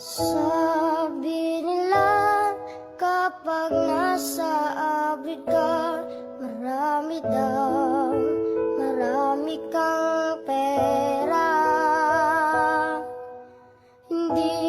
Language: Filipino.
Sabi nila kapag nasa abroad ka, marami daw, marami kang pera. Hindi